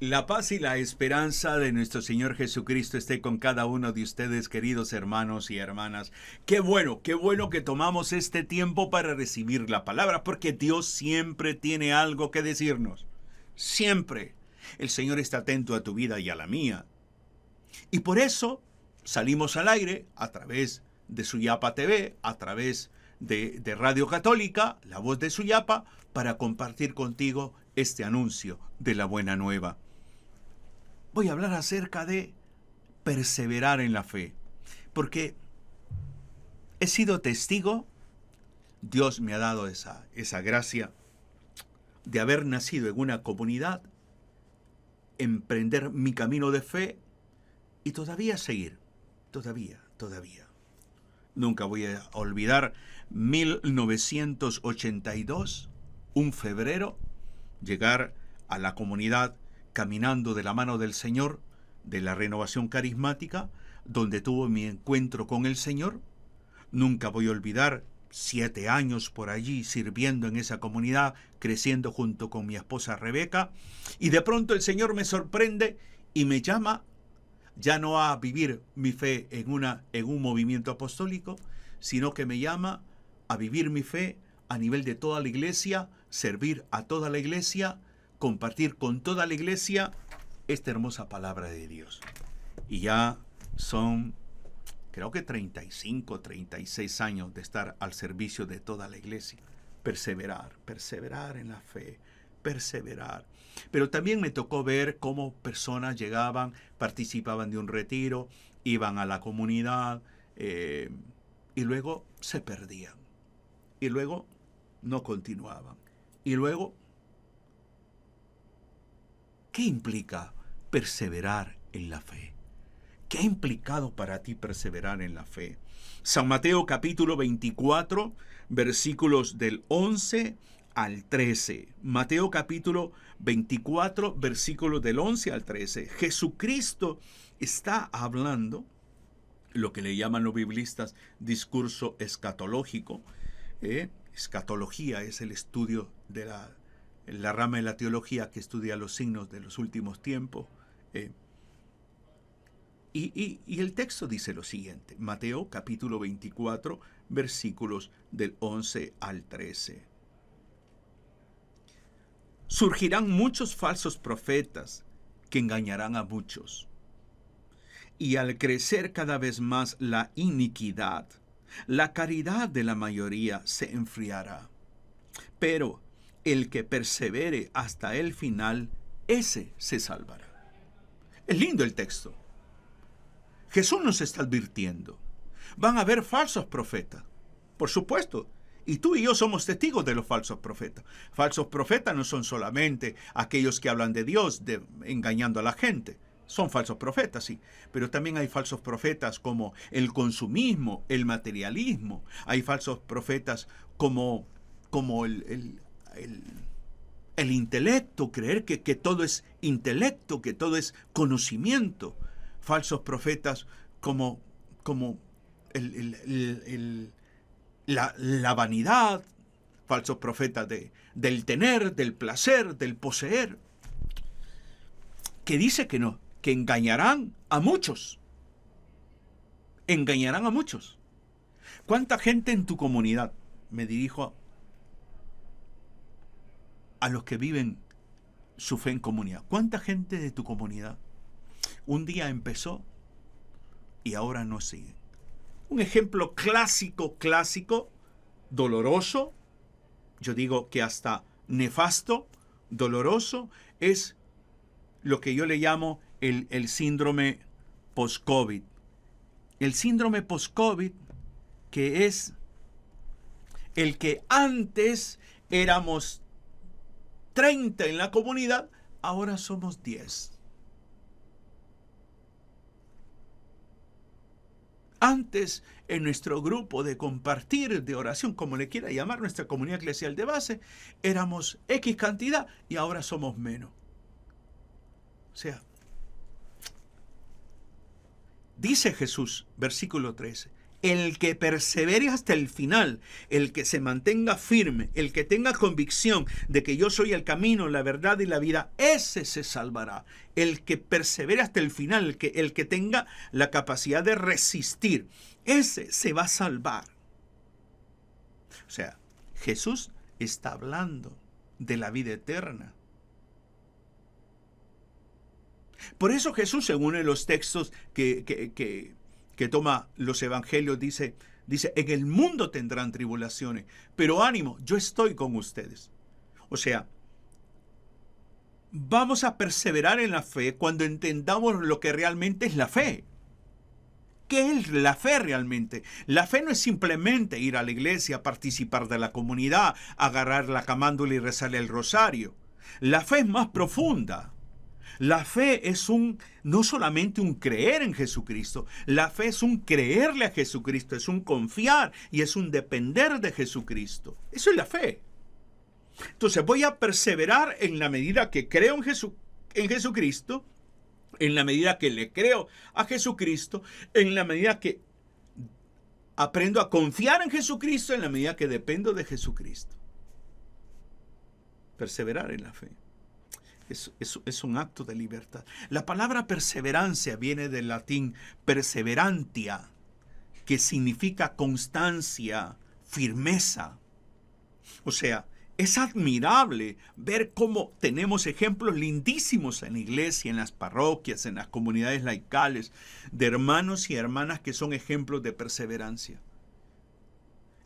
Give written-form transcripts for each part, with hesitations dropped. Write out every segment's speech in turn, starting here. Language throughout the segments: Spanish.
La paz y la esperanza de nuestro Señor Jesucristo esté con cada uno de ustedes, queridos hermanos y hermanas. Qué bueno que tomamos este tiempo para recibir la palabra, porque Dios siempre tiene algo que decirnos. Siempre. El Señor está atento a tu vida y a la mía. Y por eso salimos al aire a través de Suyapa TV, a través de Radio Católica, la voz de Suyapa, para compartir contigo este anuncio de la buena nueva. Voy a hablar acerca de perseverar en la fe, porque he sido testigo, Dios me ha dado esa gracia de haber nacido en una comunidad, emprender mi camino de fe y todavía seguir, todavía. Nunca voy a olvidar 1982, un febrero, llegar a la comunidad caminando de la mano del Señor, de la renovación carismática, donde tuve mi encuentro con el Señor. Nunca voy a olvidar 7 años por allí sirviendo en esa comunidad, creciendo junto con mi esposa Rebeca, y de pronto el Señor me sorprende y me llama ya no a vivir mi fe en un movimiento apostólico, sino que me llama a vivir mi fe a nivel de toda la iglesia, servir a toda la iglesia, compartir con toda la iglesia esta hermosa palabra de Dios. Y ya son, creo que 35, 36 años de estar al servicio de toda la iglesia. Perseverar en la fe, perseverar. Pero también me tocó ver cómo personas llegaban, participaban de un retiro, iban a la comunidad y luego se perdían. Y luego no continuaban. Y luego, ¿qué implica perseverar en la fe? ¿Qué ha implicado para ti perseverar en la fe? San Mateo capítulo 24, versículos del 11 al 13. Mateo capítulo 24, versículos del 11 al 13. Jesucristo está hablando lo que le llaman los biblistas discurso escatológico. Escatología es el estudio de la rama de la teología que estudia los signos de los últimos tiempos. Y el texto dice lo siguiente, Mateo capítulo 24, versículos del 11 al 13. Surgirán muchos falsos profetas que engañarán a muchos. Y al crecer cada vez más la iniquidad, la caridad de la mayoría se enfriará. Pero el que persevere hasta el final, ese se salvará. Es lindo el texto. Jesús nos está advirtiendo. Van a haber falsos profetas, por supuesto. Y tú y yo somos testigos de los falsos profetas. Falsos profetas no son solamente aquellos que hablan de Dios, engañando a la gente. Son falsos profetas, sí. Pero también hay falsos profetas como el consumismo, el materialismo. Hay falsos profetas como el intelecto, creer que todo es intelecto, que todo es conocimiento. Falsos profetas como la vanidad, falsos profetas del tener, del placer, del poseer, que dice que no, que engañarán a muchos. Engañarán a muchos. ¿Cuánta gente en tu comunidad? Me dirijo a los que viven su fe en comunidad. ¿Cuánta gente de tu comunidad un día empezó y ahora no sigue? Un ejemplo clásico, doloroso, yo digo que hasta nefasto, doloroso, es lo que yo le llamo el síndrome post-COVID. El síndrome post-COVID, que es el que antes éramos 30 en la comunidad, ahora somos 10. Antes, en nuestro grupo de compartir, de oración, como le quiera llamar, nuestra comunidad eclesial de base, éramos X cantidad y ahora somos menos. O sea, dice Jesús, versículo 13, el que persevere hasta el final, el que se mantenga firme, el que tenga convicción de que yo soy el camino, la verdad y la vida, ese se salvará. El que persevere hasta el final, el que tenga la capacidad de resistir, ese se va a salvar. O sea, Jesús está hablando de la vida eterna. Por eso Jesús, en uno de los textos que toma los evangelios, dice, en el mundo tendrán tribulaciones, pero ánimo, yo estoy con ustedes. O sea, vamos a perseverar en la fe cuando entendamos lo que realmente es la fe. ¿Qué es la fe realmente? La fe no es simplemente ir a la iglesia, participar de la comunidad, agarrar la camándula y rezarle el rosario. La fe es más profunda. La fe es no solamente un creer en Jesucristo, la fe es un creerle a Jesucristo, es un confiar y es un depender de Jesucristo. Eso es la fe. Entonces voy a perseverar en la medida que creo en Jesucristo, en la medida que le creo a Jesucristo, en la medida que aprendo a confiar en Jesucristo, en la medida que dependo de Jesucristo. Perseverar en la fe. Es un acto de libertad. La palabra perseverancia viene del latín perseverantia, que significa constancia, firmeza. O sea, es admirable ver cómo tenemos ejemplos lindísimos en la iglesia, en las parroquias, en las comunidades laicales, de hermanos y hermanas que son ejemplos de perseverancia.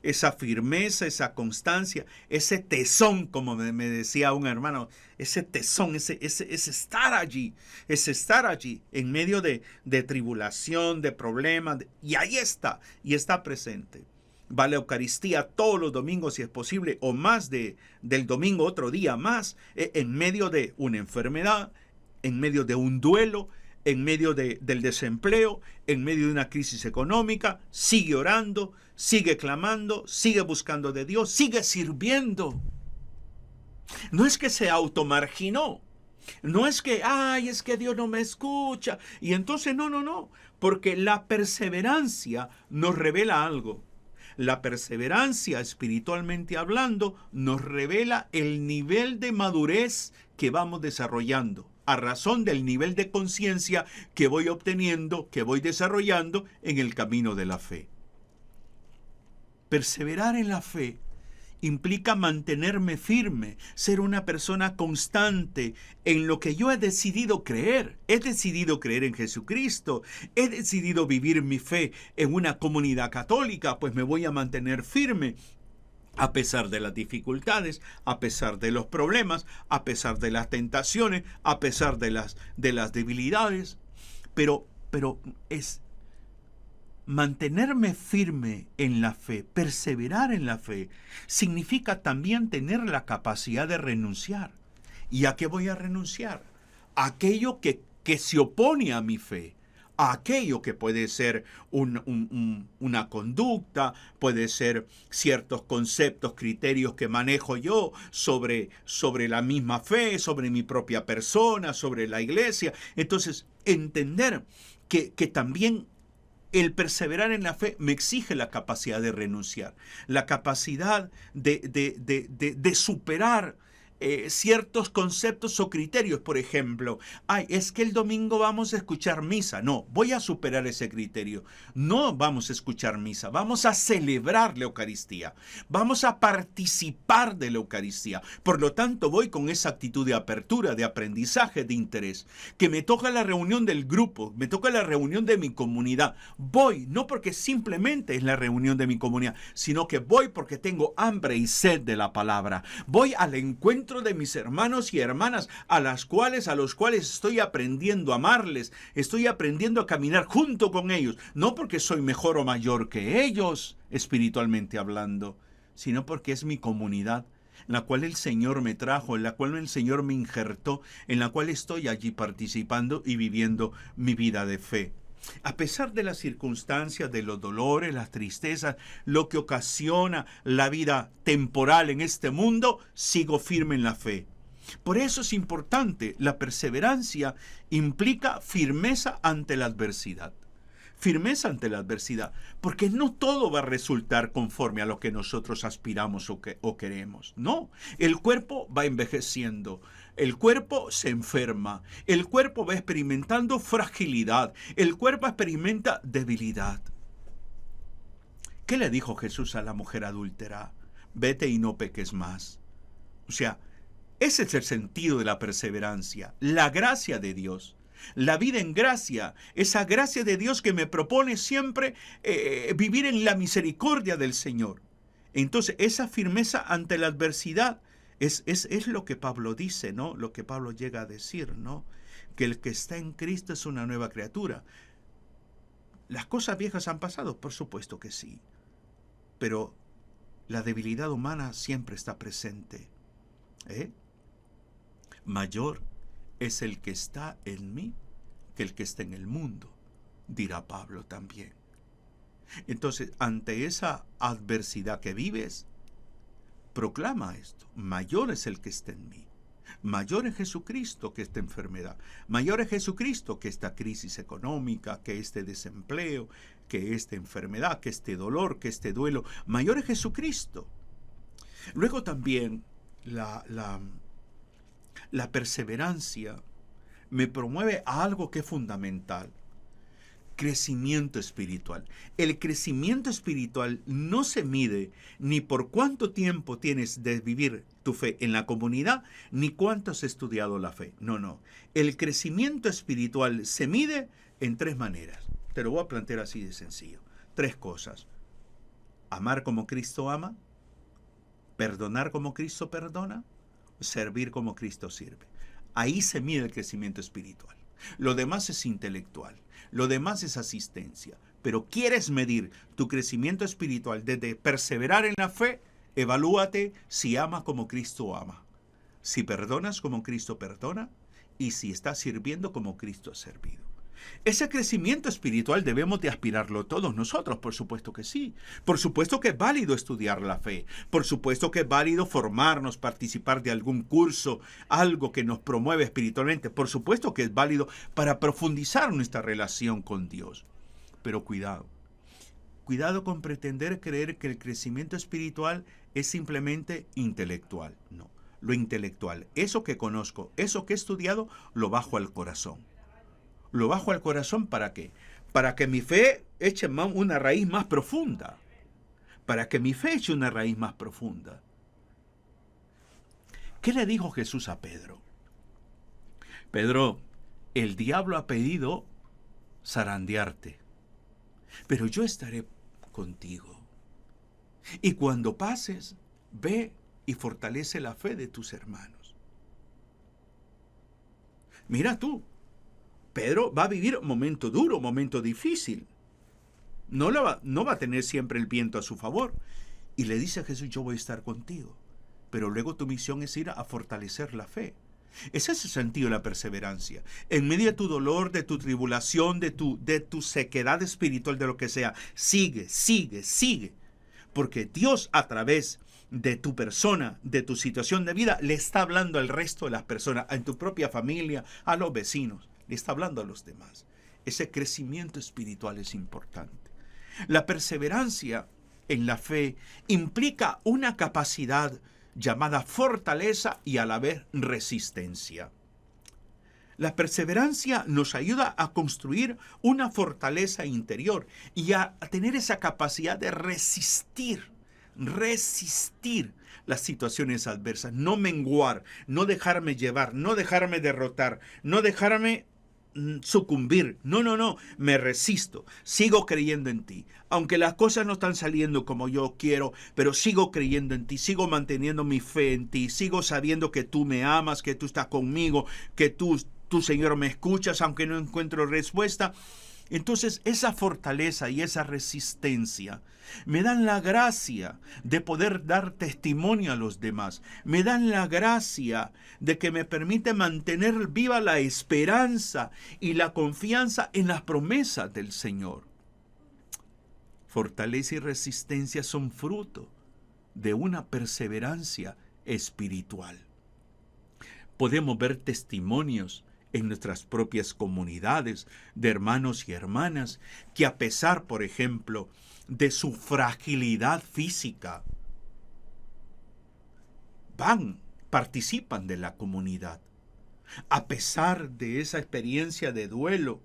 Esa firmeza, esa constancia, ese tesón, como me decía un hermano, ese tesón, ese estar allí en medio de tribulación, de problemas, y ahí está, y está presente. Va a la Eucaristía todos los domingos, si es posible, o más del domingo, otro día más, en medio de una enfermedad, en medio de un duelo, en medio del desempleo, en medio de una crisis económica, sigue orando, sigue clamando, sigue buscando de Dios, sigue sirviendo. No es que se automarginó, no es que, es que Dios no me escucha, y entonces no, porque la perseverancia nos revela algo. La perseverancia, espiritualmente hablando, nos revela el nivel de madurez que vamos desarrollando, a razón del nivel de conciencia que voy obteniendo, que voy desarrollando en el camino de la fe. Perseverar en la fe implica mantenerme firme, ser una persona constante en lo que yo he decidido creer. He decidido creer en Jesucristo, he decidido vivir mi fe en una comunidad católica, pues me voy a mantener firme a pesar de las dificultades, a pesar de los problemas, a pesar de las tentaciones, a pesar de las debilidades. Pero es mantenerme firme en la fe, perseverar en la fe, significa también tener la capacidad de renunciar. ¿Y a qué voy a renunciar? A aquello que se opone a mi fe. A aquello que puede ser una conducta, puede ser ciertos conceptos, criterios que manejo yo sobre la misma fe, sobre mi propia persona, sobre la iglesia. Entonces, entender que también el perseverar en la fe me exige la capacidad de renunciar, la capacidad de superar ciertos conceptos o criterios. Por ejemplo, es que el domingo vamos a escuchar misa. No, voy a superar ese criterio. No vamos a escuchar misa, vamos a celebrar la Eucaristía, vamos a participar de la Eucaristía. Por lo tanto, voy con esa actitud de apertura, de aprendizaje, de interés. Que me toca la reunión del grupo, me toca la reunión de mi comunidad. Voy, no porque simplemente es la reunión de mi comunidad, sino que voy porque tengo hambre y sed de la palabra. Voy al encuentro de mis hermanos y hermanas a los cuales estoy aprendiendo a amarles, estoy aprendiendo a caminar junto con ellos, no porque soy mejor o mayor que ellos, espiritualmente hablando, sino porque es mi comunidad, en la cual el Señor me trajo, en la cual el Señor me injertó, en la cual estoy allí participando y viviendo mi vida de fe. A pesar de las circunstancias, de los dolores, las tristezas, lo que ocasiona la vida temporal en este mundo, sigo firme en la fe. Por eso es importante, la perseverancia implica firmeza ante la adversidad. firmeza ante la adversidad, porque no todo va a resultar conforme a lo que nosotros aspiramos o queremos. No, el cuerpo va envejeciendo, el cuerpo se enferma, el cuerpo va experimentando fragilidad, el cuerpo experimenta debilidad. ¿Qué le dijo Jesús a la mujer adúltera? Vete y no peques más. O sea, ese es el sentido de la perseverancia, la gracia de Dios. La vida en gracia, esa gracia de Dios que me propone siempre vivir en la misericordia del Señor. Entonces, esa firmeza ante la adversidad es lo que Pablo dice, ¿no? Lo que Pablo llega a decir, ¿no? Que el que está en Cristo es una nueva criatura. ¿Las cosas viejas han pasado? Por supuesto que sí. Pero la debilidad humana siempre está presente. Mayor es el que está en mí que el que está en el mundo, dirá Pablo también. Entonces, ante esa adversidad que vives, proclama esto: mayor es el que está en mí. Mayor es Jesucristo que esta enfermedad. Mayor es Jesucristo que esta crisis económica, que este desempleo, que esta enfermedad, que este dolor, que este duelo. Mayor es Jesucristo. Luego también la perseverancia me promueve a algo que es fundamental: crecimiento espiritual. El crecimiento espiritual no se mide ni por cuánto tiempo tienes de vivir tu fe en la comunidad, ni cuánto has estudiado la fe. No. El crecimiento espiritual se mide en 3 maneras. Te lo voy a plantear así de sencillo. 3 cosas: amar como Cristo ama, perdonar como Cristo perdona, servir como Cristo sirve. Ahí se mide el crecimiento espiritual. Lo demás es intelectual, lo demás es asistencia. Pero quieres medir tu crecimiento espiritual desde perseverar en la fe, evalúate si amas como Cristo ama, si perdonas como Cristo perdona y si estás sirviendo como Cristo ha servido. Ese crecimiento espiritual debemos de aspirarlo todos nosotros, por supuesto que sí. Por supuesto que es válido estudiar la fe. Por supuesto que es válido formarnos, participar de algún curso, algo que nos promueve espiritualmente. Por supuesto que es válido para profundizar nuestra relación con Dios. Pero cuidado. Cuidado con pretender creer que el crecimiento espiritual es simplemente intelectual. No, lo intelectual, eso que conozco, eso que he estudiado, lo bajo al corazón. Lo bajo al corazón, ¿para qué? Para que mi fe eche una raíz más profunda. Para que mi fe eche una raíz más profunda. ¿Qué le dijo Jesús a Pedro? Pedro, el diablo ha pedido zarandearte, pero yo estaré contigo. Y cuando pases, ve y fortalece la fe de tus hermanos. Mira tú, Pedro va a vivir un momento duro, un momento difícil. No va a tener siempre el viento a su favor. Y le dice a Jesús: yo voy a estar contigo. Pero luego tu misión es ir a fortalecer la fe. Ese es el sentido de la perseverancia. En medio de tu dolor, de tu tribulación, de tu sequedad espiritual, de lo que sea, sigue. Porque Dios, a través de tu persona, de tu situación de vida, le está hablando al resto de las personas, a tu propia familia, a los vecinos. Le está hablando a los demás. Ese crecimiento espiritual es importante. La perseverancia en la fe implica una capacidad llamada fortaleza y a la vez resistencia. La perseverancia nos ayuda a construir una fortaleza interior y a tener esa capacidad de resistir las situaciones adversas, no menguar, no dejarme llevar, no dejarme derrotar, no dejarme sucumbir. No, me resisto, sigo creyendo en ti. Aunque las cosas no están saliendo como yo quiero, pero sigo creyendo en ti, sigo manteniendo mi fe en ti, sigo sabiendo que tú me amas, que tú estás conmigo, que tú, Señor, me escuchas, aunque no encuentro respuesta. Entonces, esa fortaleza y esa resistencia me dan la gracia de poder dar testimonio a los demás. Me dan la gracia de que me permite mantener viva la esperanza y la confianza en las promesas del Señor. Fortaleza y resistencia son fruto de una perseverancia espiritual. Podemos ver testimonios en nuestras propias comunidades de hermanos y hermanas que a pesar, por ejemplo, de su fragilidad física, participan de la comunidad. A pesar de esa experiencia de duelo,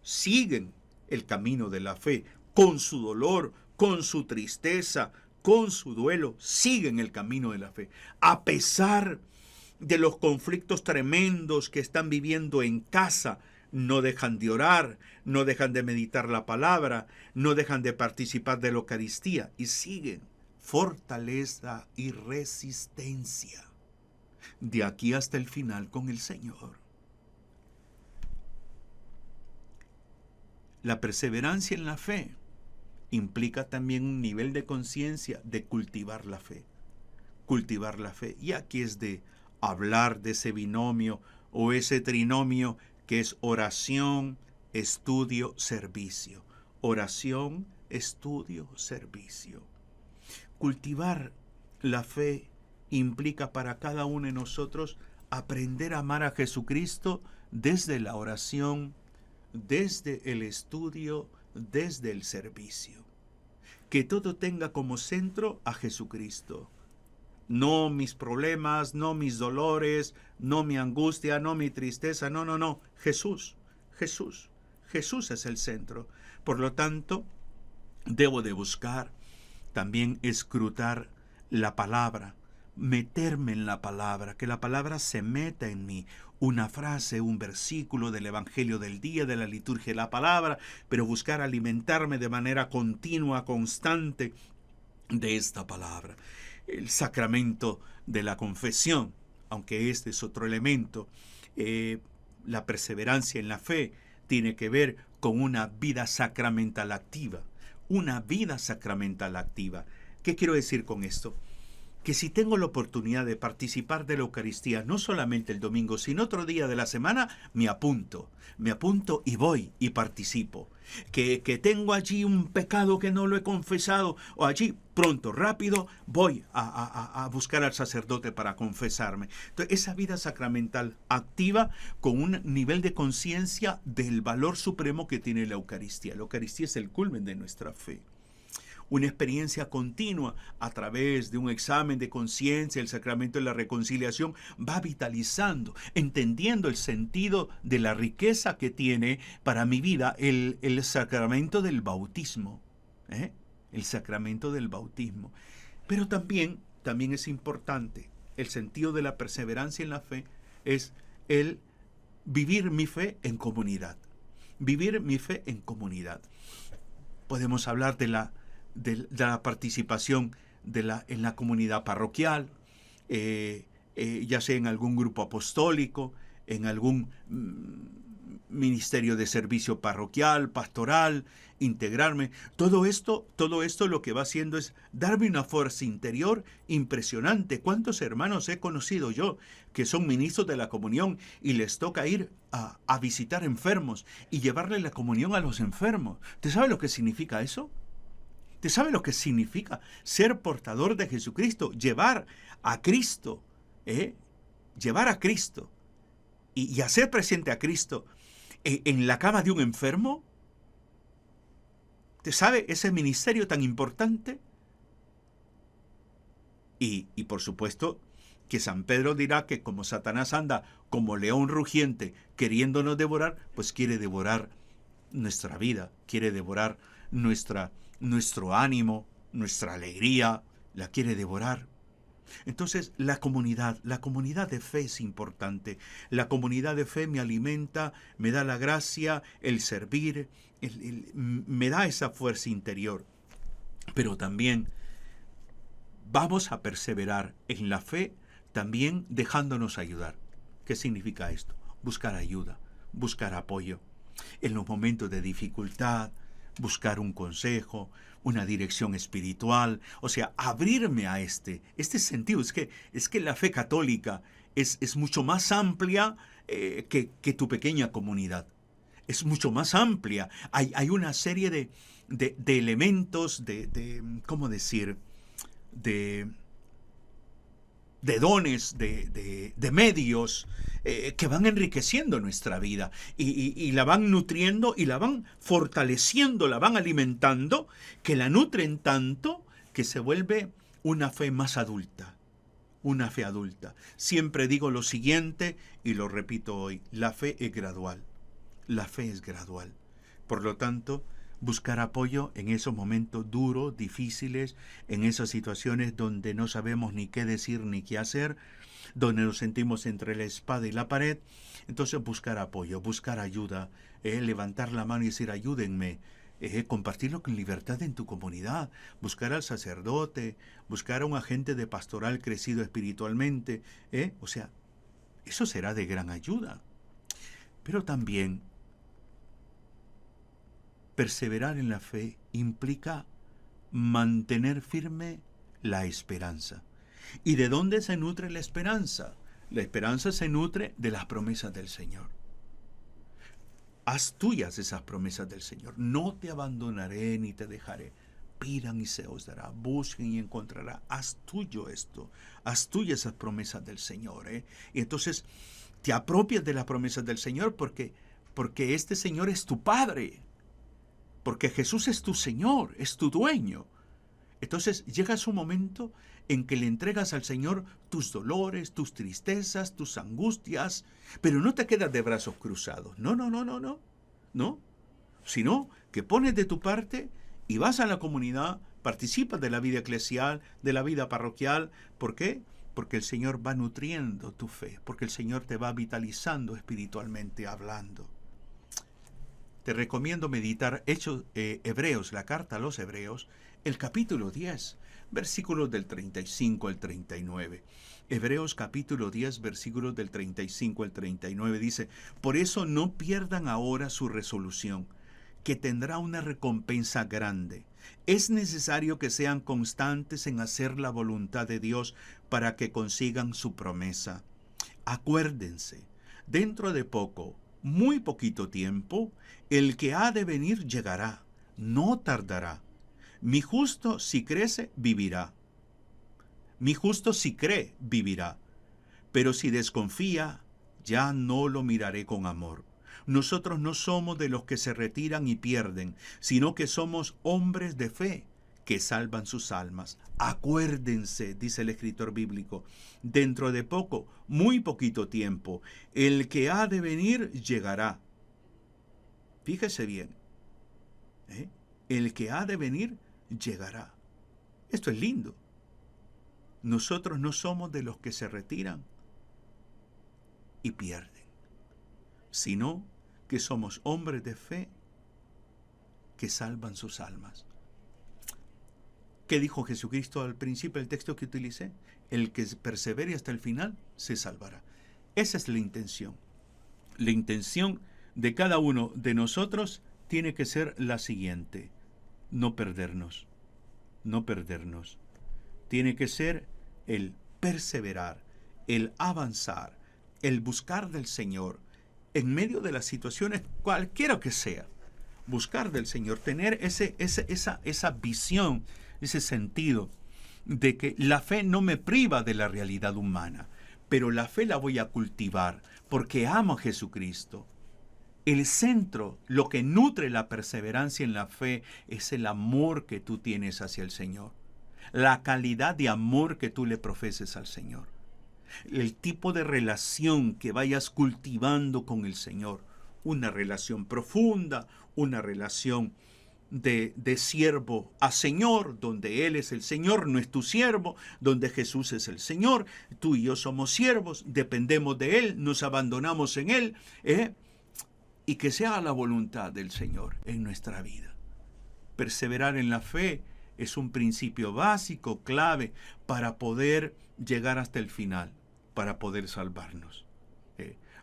siguen el camino de la fe, con su dolor, con su tristeza, con su duelo, siguen el camino de la fe. A pesar de los conflictos tremendos que están viviendo en casa, no dejan de orar, no dejan de meditar la palabra, no dejan de participar de la Eucaristía y siguen fortaleza y resistencia de aquí hasta el final con el Señor. La perseverancia en la fe implica también un nivel de conciencia de cultivar la fe. Cultivar la fe. Y aquí es de hablar de ese binomio o ese trinomio que es oración, estudio, servicio. Oración, estudio, servicio. Cultivar la fe implica para cada uno de nosotros aprender a amar a Jesucristo desde la oración, desde el estudio, desde el servicio. Que todo tenga como centro a Jesucristo. No mis problemas, no mis dolores, no mi angustia, no mi tristeza, no. Jesús es el centro. Por lo tanto, debo de buscar también escrutar la palabra, meterme en la palabra, que la palabra se meta en mí. Una frase, un versículo del Evangelio del día, de la liturgia de la palabra, pero buscar alimentarme de manera continua, constante de esta palabra. El sacramento de la confesión, aunque este es otro elemento, la perseverancia en la fe tiene que ver con una vida sacramental activa. Una vida sacramental activa. ¿Qué quiero decir con esto? Que si tengo la oportunidad de participar de la Eucaristía, no solamente el domingo, sino otro día de la semana, me apunto y voy y participo. Que tengo allí un pecado que no lo he confesado, o allí pronto, rápido, voy a buscar al sacerdote para confesarme. Entonces, esa vida sacramental activa con un nivel de conciencia del valor supremo que tiene la Eucaristía. La Eucaristía es el culmen de nuestra fe. Una experiencia continua a través de un examen de conciencia, el sacramento de la reconciliación, va vitalizando, entendiendo el sentido de la riqueza que tiene para mi vida el sacramento del bautismo. El sacramento del bautismo. Pero también es importante, el sentido de la perseverancia en la fe es el vivir mi fe en comunidad. Vivir mi fe en comunidad. Podemos hablar de la participación en la comunidad parroquial, ya sea en algún grupo apostólico, en algún ministerio de servicio parroquial, pastoral, integrarme. Todo esto lo que va haciendo es darme una fuerza interior impresionante. ¿Cuántos hermanos he conocido yo que son ministros de la comunión y les toca ir a visitar enfermos y llevarle la comunión a los enfermos? ¿Usted sabe lo que significa eso? ¿Usted sabe lo que significa ser portador de Jesucristo? Llevar a Cristo, llevar a Cristo y hacer presente a Cristo en la cama de un enfermo. ¿Usted sabe ese ministerio tan importante? Y por supuesto que San Pedro dirá que como Satanás anda como león rugiente queriéndonos devorar, pues quiere devorar nuestra vida, quiere devorar nuestro ánimo, nuestra alegría, la quiere devorar. Entonces la comunidad de fe es importante. La comunidad de fe me alimenta, me da la gracia, el servir, me da esa fuerza interior. Pero también vamos a perseverar en la fe, también dejándonos ayudar. ¿Qué significa esto? Buscar ayuda, buscar apoyo. En los momentos de dificultad, buscar un consejo, una dirección espiritual, o sea, abrirme a este sentido. Es que la fe católica es mucho más amplia que tu pequeña comunidad. Es mucho más amplia. Hay una serie de elementos, ¿cómo decir? De de dones, de medios que van enriqueciendo nuestra vida y la van nutriendo y la van fortaleciendo, la van alimentando, que la nutren tanto que se vuelve una fe más adulta. Una fe adulta. Siempre digo lo siguiente y lo repito hoy: la fe es gradual. La fe es gradual. Por lo tanto, buscar apoyo en esos momentos duros, difíciles, en esas situaciones donde no sabemos ni qué decir ni qué hacer, donde nos sentimos entre la espada y la pared. Entonces buscar apoyo, buscar ayuda, levantar la mano y decir ayúdenme, compartirlo con libertad en tu comunidad, buscar al sacerdote, buscar a un agente de pastoral crecido espiritualmente, o sea, eso será de gran ayuda. Pero también perseverar en la fe implica mantener firme la esperanza. ¿Y de dónde se nutre la esperanza? La esperanza se nutre de las promesas del Señor. Haz tuyas esas promesas del Señor. No te abandonaré ni te dejaré. Pidan y se os dará. Busquen y encontrará. Haz tuyo esto. Haz tuyas esas promesas del Señor. Y entonces te apropias de las promesas del Señor porque este Señor es tu Padre. Porque Jesús es tu Señor, es tu dueño. Entonces llega un momento en que le entregas al Señor tus dolores, tus tristezas, tus angustias, pero no te quedas de brazos cruzados. No. Sino que pones de tu parte y vas a la comunidad, participas de la vida eclesial, de la vida parroquial. ¿Por qué? Porque el Señor va nutriendo tu fe, porque el Señor te va vitalizando espiritualmente hablando. Te recomiendo meditar Hebreos, la carta a los Hebreos, el capítulo 10, versículos del 35 al 39. Hebreos capítulo 10, versículos del 35 al 39 dice: por eso no pierdan ahora su resolución, que tendrá una recompensa grande. Es necesario que sean constantes en hacer la voluntad de Dios para que consigan su promesa. Acuérdense, dentro de poco, muy poquito tiempo, el que ha de venir llegará, no tardará. Mi justo si crece, vivirá. Mi justo si cree, vivirá. Pero si desconfía, ya no lo miraré con amor. Nosotros no somos de los que se retiran y pierden, sino que somos hombres de fe que salvan sus almas. Acuérdense, dice el escritor bíblico, dentro de poco, muy poquito tiempo, el que ha de venir llegará. Fíjese bien, el que ha de venir llegará. Esto es lindo. Nosotros no somos de los que se retiran y pierden, sino que somos hombres de fe que salvan sus almas. ¿Qué dijo Jesucristo al principio del texto que utilicé? El que persevere hasta el final se salvará. Esa es la intención. La intención de cada uno de nosotros tiene que ser la siguiente: no perdernos, no perdernos. Tiene que ser el perseverar, el avanzar, el buscar del Señor en medio de las situaciones, cualquiera que sea. Buscar del Señor, tener esa visión, ese sentido de que la fe no me priva de la realidad humana, pero la fe la voy a cultivar porque amo a Jesucristo. El centro, lo que nutre la perseverancia en la fe, es el amor que tú tienes hacia el Señor, la calidad de amor que tú le profeses al Señor, el tipo de relación que vayas cultivando con el Señor, una relación profunda, una relación de siervo a Señor, donde Él es el Señor, no es tu siervo, donde Jesús es el Señor, tú y yo somos siervos, dependemos de Él, nos abandonamos en Él, y que sea la voluntad del Señor en nuestra vida. Perseverar en la fe es un principio básico, clave, para poder llegar hasta el final, para poder salvarnos.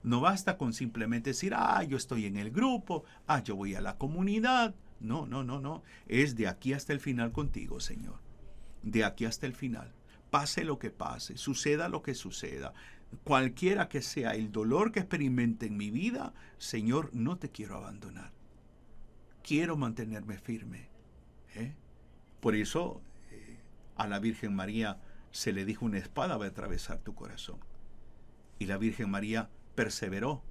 No basta con simplemente decir, yo estoy en el grupo, yo voy a la comunidad. No. Es de aquí hasta el final contigo, Señor. De aquí hasta el final. Pase lo que pase, suceda lo que suceda. Cualquiera que sea el dolor que experimente en mi vida, Señor, no te quiero abandonar. Quiero mantenerme firme. Por eso a la Virgen María se le dijo: una espada va a atravesar tu corazón. Y la Virgen María perseveró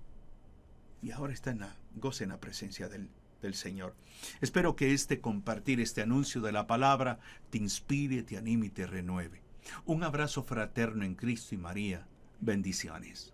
y ahora está goza en la presencia del Señor. Espero que compartir este anuncio de la palabra te inspire, te anime y te renueve. Un abrazo fraterno en Cristo y María. Bendiciones.